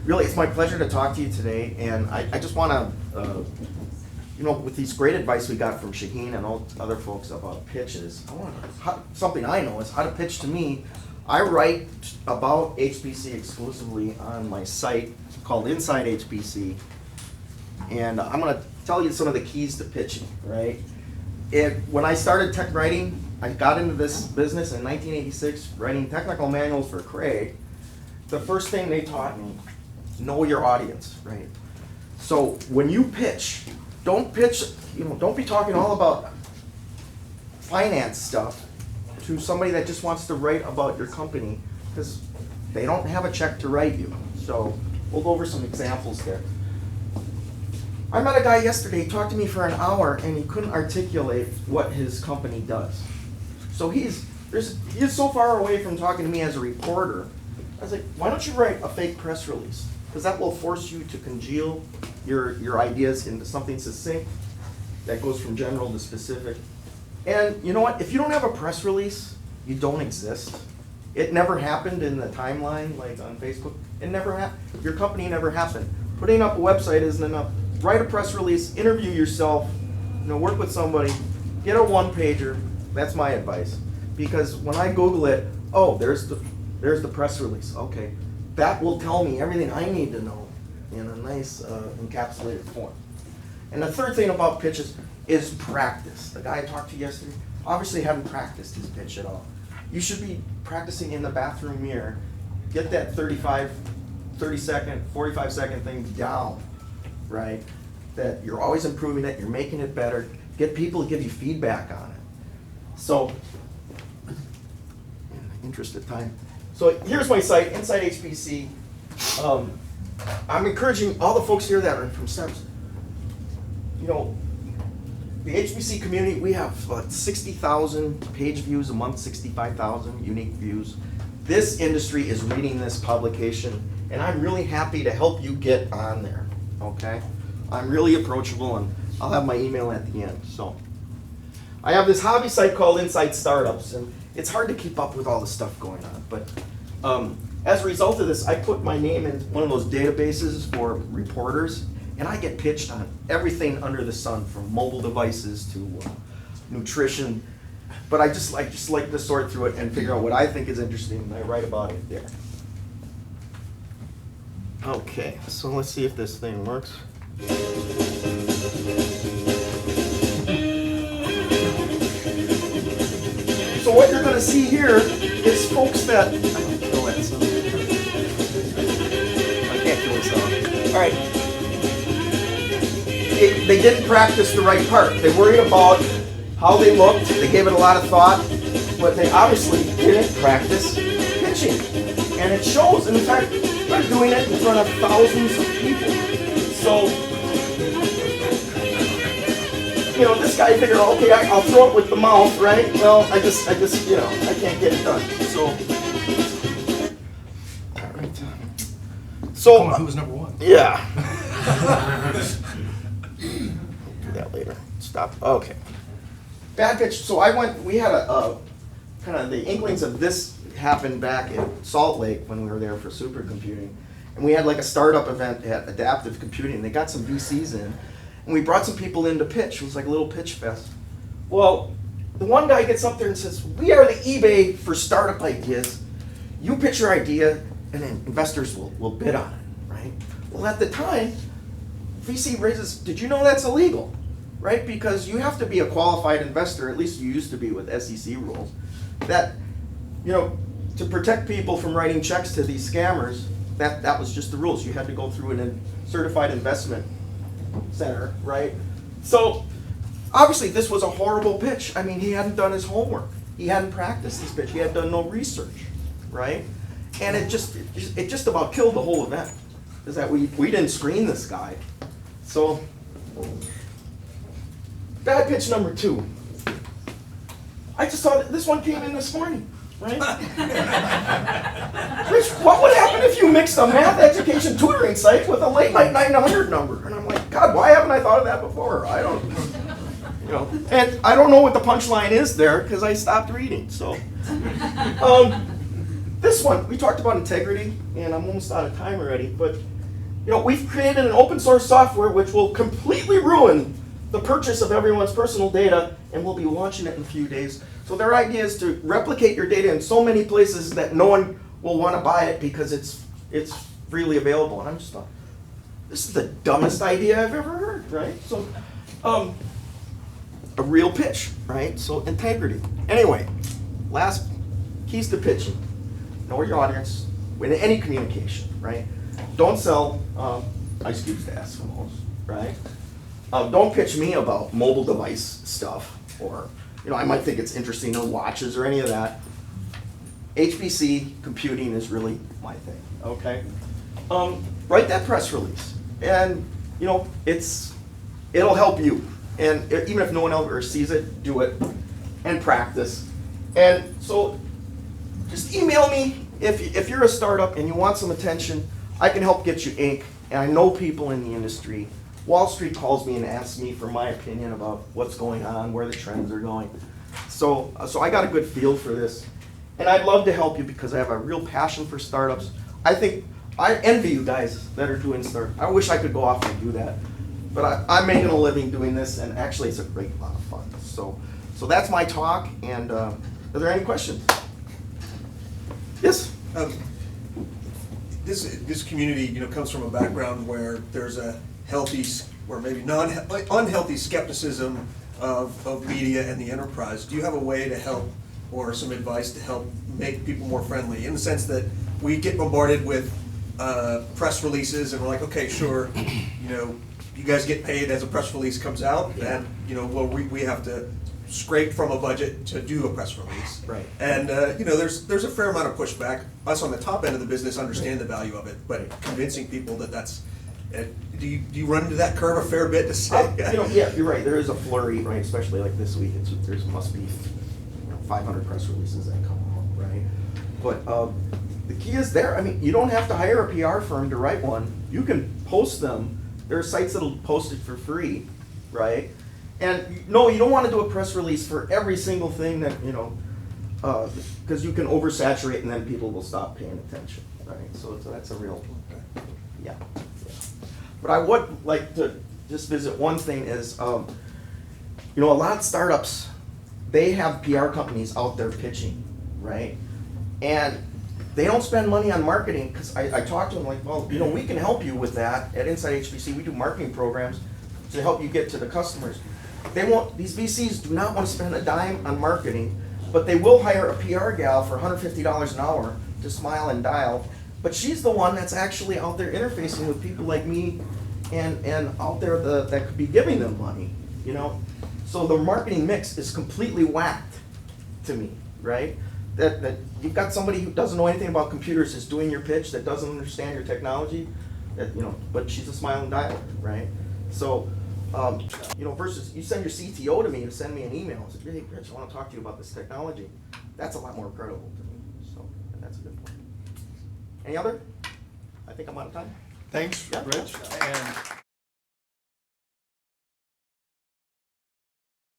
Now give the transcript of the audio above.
really, it's my pleasure to talk to you today, and I just want to, with these great advice we got from Shaheen and all other folks about pitches, something I know is how to pitch to me. I write about HPC exclusively on my site called insideHPC, and I'm going to tell you some of the keys to pitching, right? When I started tech writing, I got into this business in 1986, writing technical manuals for Craig. The first thing they taught me, know your audience, right? So when you pitch, don't be talking all about finance stuff to somebody that just wants to write about your company, because they don't have a check to write you. So we'll go over some examples there. I met a guy yesterday, he talked to me for an hour, and he couldn't articulate what his company does. So he is so far away from talking to me as a reporter. I was like, why don't you write a fake press release? Because that will force you to congeal your ideas into something succinct that goes from general to specific. And you know what? If you don't have a press release, you don't exist. It never happened in the timeline, like on Facebook. It never happened. Your company never happened. Putting up a website isn't enough. Write a press release, interview yourself, work with somebody, get a one-pager. That's my advice. Because when I Google it, oh, there's the press release. Okay, that will tell me everything I need to know in a nice encapsulated form. And the third thing about pitches is practice. The guy I talked to yesterday obviously hadn't practiced his pitch at all. You should be practicing in the bathroom mirror. Get that 30-second, 45-second thing down, right? That you're always improving it, you're making it better. Get people to give you feedback on it. So, in the interest of time. So here's my site, insideHPC. I'm encouraging all the folks here that are from STEMs. The HPC community, we have 60,000 page views a month, 65,000 unique views. This industry is reading this publication, and I'm really happy to help you get on there, okay? I'm really approachable, and I'll have my email at the end. So, I have this hobby site called Inside Startups, and it's hard to keep up with all the stuff going on, but as a result of this, I put my name in one of those databases for reporters, and I get pitched on everything under the sun, from mobile devices to nutrition. But I just like to sort through it and figure out what I think is interesting, and I write about it there. Okay, so let's see if this thing works. So what you're going to see here is folks that I don't kill that sound. I can't kill this sound. All right. They didn't practice the right part. They worried about how they looked. They gave it a lot of thought, but they obviously didn't practice pitching, and it shows. In fact, they're doing it in front of thousands of people. So, this guy figured, okay, I'll throw it with the mouth, right? Well, I just, I can't get it done. So, all right. So, who's number one? Yeah. Do that later. Stop. Okay. Bad pitch. So we had a kind of the inklings of this happened back in Salt Lake when we were there for supercomputing. And we had like a startup event at Adaptive Computing. They got some VCs in. And we brought some people in to pitch. It was like a little pitch fest. Well, the one guy gets up there and says, we are the eBay for startup ideas. You pitch your idea, and then investors will bid on it, right? Well, at the time, VC raises, did you know that's illegal? Right? Because you have to be a qualified investor, at least you used to be with SEC rules, that, to protect people from writing checks to these scammers, that was just the rules. You had to go through a certified investment center, right? So, obviously this was a horrible pitch. I mean, he hadn't done his homework. He hadn't practiced his pitch. He had done no research, right? And it just about killed the whole event. Is that we didn't screen this guy. So, bad pitch number 2. I just saw that this one came in this morning, right? Rich, what would happen if you mixed a math education tutoring site with a late night 900 number? And I'm like, God, why haven't I thought of that before? I don't, and I don't know what the punchline is there because I stopped reading. So, this one, we talked about integrity, and I'm almost out of time already, but we've created an open source software which will completely ruin the purchase of everyone's personal data, and we'll be launching it in a few days. So their idea is to replicate your data in so many places that no one will want to buy it because it's freely available. And I'm just thought, this is the dumbest idea I've ever heard, right? So, a real pitch, right? So integrity. Anyway, last keys to pitching. Know your audience with any communication, right? Don't sell ice cubes to Eskimos, right? Don't pitch me about mobile device stuff, or I might think it's interesting, watches or any of that. HPC computing is really my thing. Okay, write that press release, and it'll help you. And even if no one ever sees it, do it and practice. And so, just email me if you're a startup and you want some attention. I can help get you ink, and I know people in the industry. Wall Street calls me and asks me for my opinion about what's going on, where the trends are going. So I got a good feel for this, and I'd love to help you because I have a real passion for startups. I envy you guys that are doing startups. I wish I could go off and do that, but I'm making a living doing this, and actually it's a great lot of fun. So that's my talk, and are there any questions? Yes? This community, comes from a background where there's a healthy, or maybe unhealthy skepticism of media and the enterprise. Do you have a way to help, or some advice to help make people more friendly, in the sense that we get bombarded with press releases and we're like, okay, sure, you guys get paid as a press release comes out, Yeah. and we have to scrape from a budget to do a press release. Right. And there's a fair amount of pushback. Us on the top end of the business understand the value of it, but convincing people that's do you run into that curve a fair bit to say? Yeah, you're right. There is a flurry, right? Especially like this week, there must be 500 press releases that come out, right? But the key is there. I mean, you don't have to hire a PR firm to write one. You can post them. There are sites that'll post it for free, right? And no, you don't want to do a press release for every single thing that because you can oversaturate and then people will stop paying attention, right? So that's a real, yeah. But I would like to just visit one thing is, a lot of startups, they have PR companies out there pitching, right? And they don't spend money on marketing, because I talked to them like, well, we can help you with that. At insideHPC, we do marketing programs to help you get to the customers. These VCs do not want to spend a dime on marketing, but they will hire a PR gal for $150 an hour to smile and dial. But she's the one that's actually out there interfacing with people like me and out there that could be giving them money, So the marketing mix is completely whacked to me, right? That you've got somebody who doesn't know anything about computers is doing your pitch, that doesn't understand your technology, but she's a smile and dialer, right? So, versus you send your CTO to me to send me an email and say, hey, Rich, I want to talk to you about this technology. That's a lot more credible to me. So, and that's a good point. Any other? I think I'm out of time. Thanks, Yeah. Rich. And